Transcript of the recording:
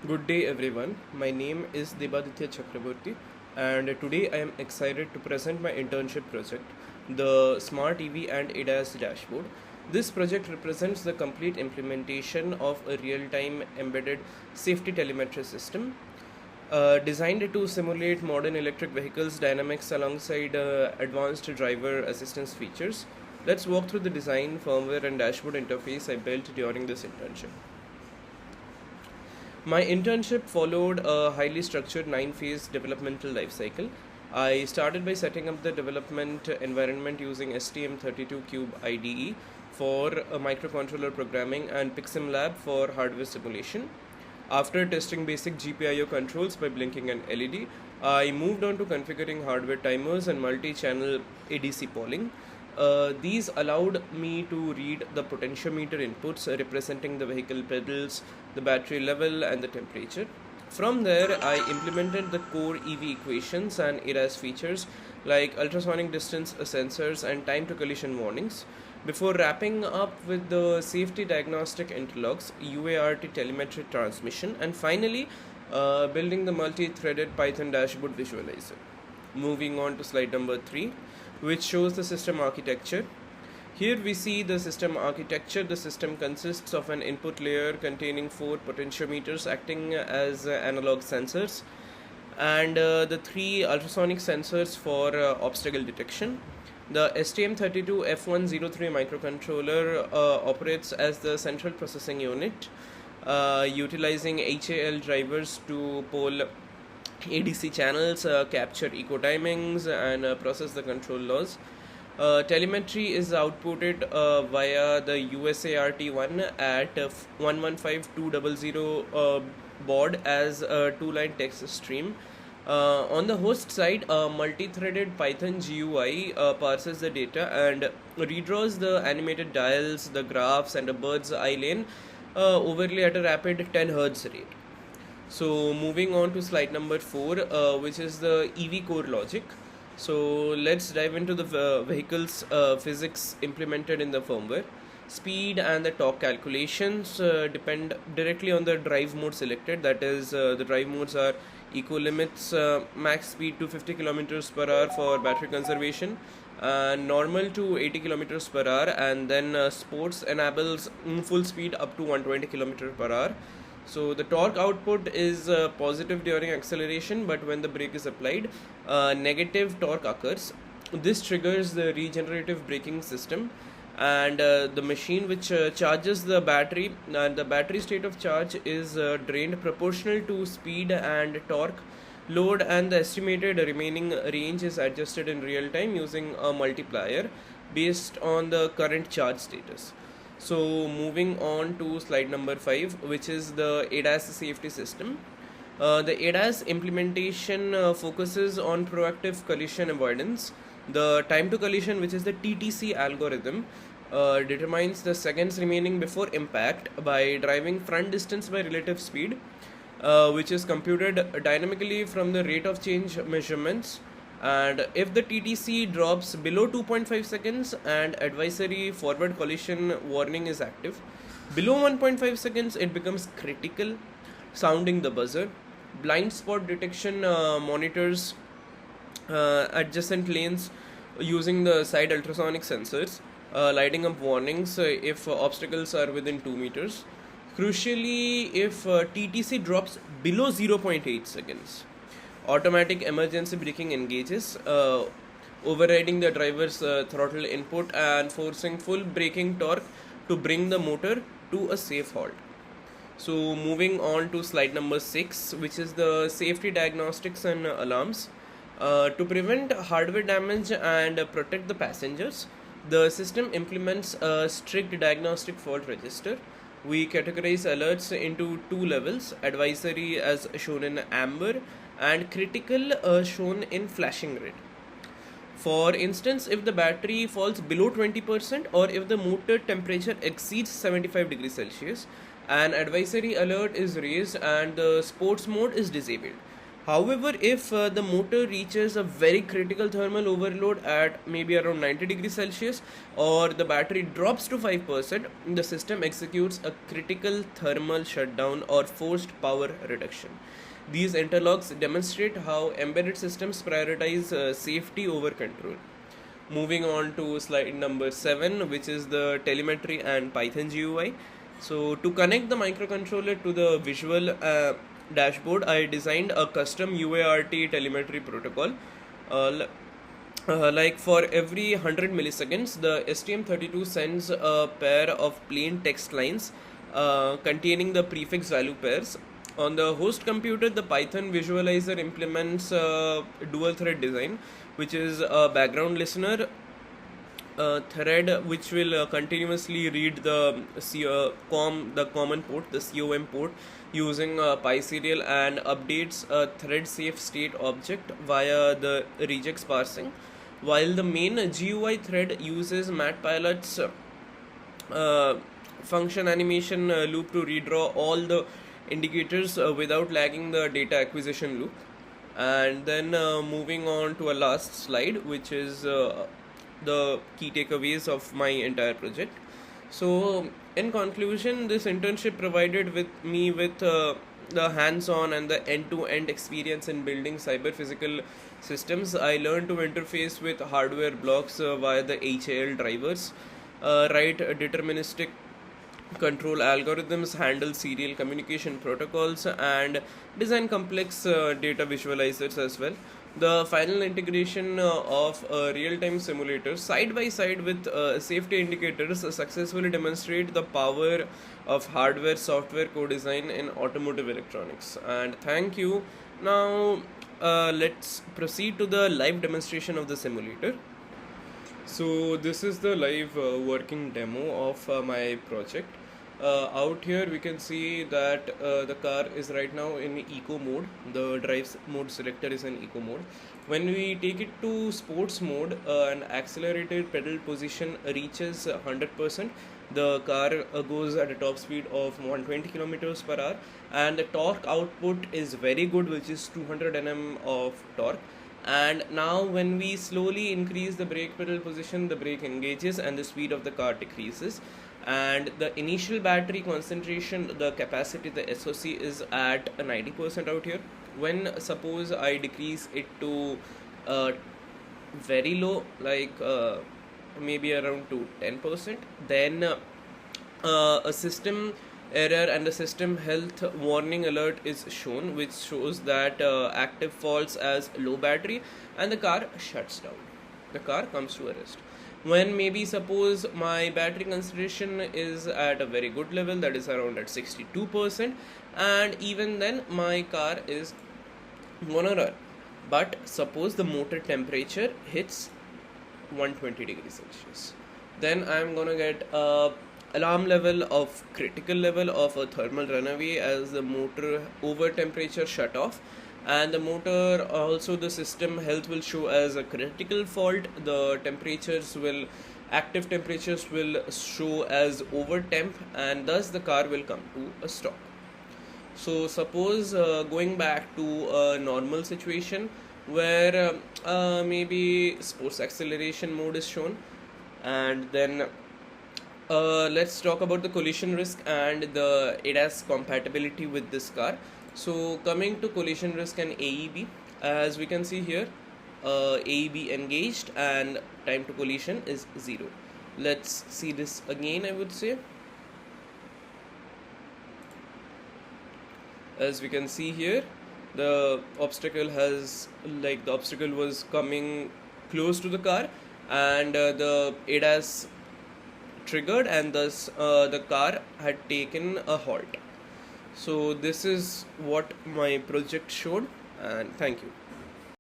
Good day everyone. My name is Debaditya Chakraborty and today I am excited to present my internship project, the Smart EV and ADAS dashboard. This project represents the complete implementation of a real-time embedded safety telemetry system designed to simulate modern electric vehicles dynamics alongside advanced driver assistance features. Let's walk through the design, firmware and dashboard interface I built during this internship. My internship followed a highly structured 9 phase developmental lifecycle. I started by setting up the development environment using STM32 Cube IDE for microcontroller programming and PixSim Lab for hardware simulation. After testing basic GPIO controls by blinking an LED, I moved on to configuring hardware timers and multi-channel ADC polling. These allowed me to read the potentiometer inputs representing the vehicle pedals, the battery level, and the temperature. From there, I implemented the core EV equations and ADAS features like ultrasonic distance sensors and time to collision warnings. Before wrapping up with the safety diagnostic interlocks, UART telemetry transmission, and finally building the multi-threaded Python dashboard visualizer. Moving on to slide number 3, which shows the system architecture. Here we see the system architecture. The system consists of an input layer containing 4 potentiometers acting as analog sensors and the 3 ultrasonic sensors for obstacle detection. The STM32 F103 microcontroller operates as the central processing unit, utilizing HAL drivers to poll ADC channels, capture eco timings, and process the control laws. Telemetry is outputted via the USART1 at 115200 baud as a 2-line text stream. On the host side, a multi-threaded Python GUI parses the data and redraws the animated dials, the graphs, and a bird's eye lane overlay at a rapid 10 Hz rate. So moving on to slide number 4, which is the EV core logic. So let's dive into the vehicle's physics implemented in the firmware. Speed and the torque calculations depend directly on the drive mode selected. That is, the drive modes are eco limits, max speed to 50 kilometers per hour for battery conservation, normal to 80 kilometers per hour, and then sports enables full speed up to 120 kilometers per hour. So the torque output is positive during acceleration, but when the brake is applied, negative torque occurs. This triggers the regenerative braking system, and the machine which charges the battery, and the battery state of charge is drained proportional to speed and torque load, and the estimated remaining range is adjusted in real time using a multiplier based on the current charge status. So moving on to slide number 5, which is the ADAS safety system. The ADAS implementation focuses on proactive collision avoidance. The time to collision, which is the TTC algorithm, determines the seconds remaining before impact by driving front distance by relative speed, which is computed dynamically from the rate of change measurements. And if the TTC drops below 2.5 seconds and advisory forward collision warning is active, below 1.5 seconds it becomes critical, sounding the buzzer. Blind spot detection monitors adjacent lanes using the side ultrasonic sensors, lighting up warnings if obstacles are within 2 meters. Crucially, if TTC drops below 0.8 seconds, automatic emergency braking engages, overriding the driver's throttle input and forcing full braking torque to bring the motor to a safe halt. So moving on to slide number 6, which is the safety diagnostics and alarms. To prevent hardware damage and protect the passengers, the system implements a strict diagnostic fault register. We categorize alerts into 2 levels: advisory as shown in amber and critical shown in flashing red. For instance, if the battery falls below 20% or if the motor temperature exceeds 75 degrees Celsius, an advisory alert is raised and the sports mode is disabled. However, if the motor reaches a very critical thermal overload at maybe around 90 degrees Celsius, or the battery drops to 5%, the system executes a critical thermal shutdown or forced power reduction. These interlocks demonstrate how embedded systems prioritize safety over control. Moving on to slide number 7, which is the telemetry and Python GUI. So, to connect the microcontroller to the visual dashboard, I designed a custom UART telemetry protocol. Like for every 100 milliseconds, the STM32 sends a pair of plain text lines containing the prefix value pairs. On the host computer, the Python visualizer implements dual thread design, which is a background listener thread which will continuously read the the common port, the COM port, using PySerial, and updates a thread safe state object via the regex parsing, while the main GUI thread uses Matpilot's function animation loop to redraw all the indicators without lagging the data acquisition loop. And then moving on to a last slide, which is the key takeaways of my entire project. So, in conclusion, this internship provided with me with the hands-on and the end-to-end experience in building cyber-physical systems. I learned to interface with hardware blocks via the HAL drivers, write deterministic control algorithms, handle serial communication protocols, and design complex data visualizers as well. The final integration of a real-time simulator side by side with safety indicators successfully demonstrate the power of hardware-software co-design in automotive electronics. And thank you. Now let's proceed to the live demonstration of the simulator. So this is the live working demo of my project. Out here we can see that the car is right now in eco mode. The drive mode selector is in eco mode. When we take it to sports mode, an accelerated pedal position reaches 100%. The car goes at a top speed of 120 kilometers per hour, and the torque output is very good, which is 200 Nm of torque. And now when we slowly increase the brake pedal position, the brake engages and the speed of the car decreases. And the initial battery concentration, the capacity, the SOC, is at 90% out here. When suppose I decrease it to very low, like maybe around to 10%, then a system error and a system health warning alert is shown, which shows that active faults as low battery, and the car shuts down. The car comes to a rest. When maybe suppose my battery concentration is at a very good level, that is around at 62%, and even then my car is gonna run. But suppose the motor temperature hits 120 degrees Celsius, then I'm gonna get a alarm level of critical level of a thermal runaway, as the motor over temperature shut off, and the motor also the system health will show as a critical fault. The active temperatures will show as over temp, and thus the car will come to a stop. So suppose going back to a normal situation where maybe sports acceleration mode is shown, and then let's talk about the collision risk and the ADAS compatibility with this car. So coming to collision risk and AEB, as we can see here, AEB engaged and time to collision is 0. Let's see this again, I would say. As we can see here, the obstacle was coming close to the car, and the ADAS triggered, and thus the car had taken a halt. So this is what my project showed, and thank you.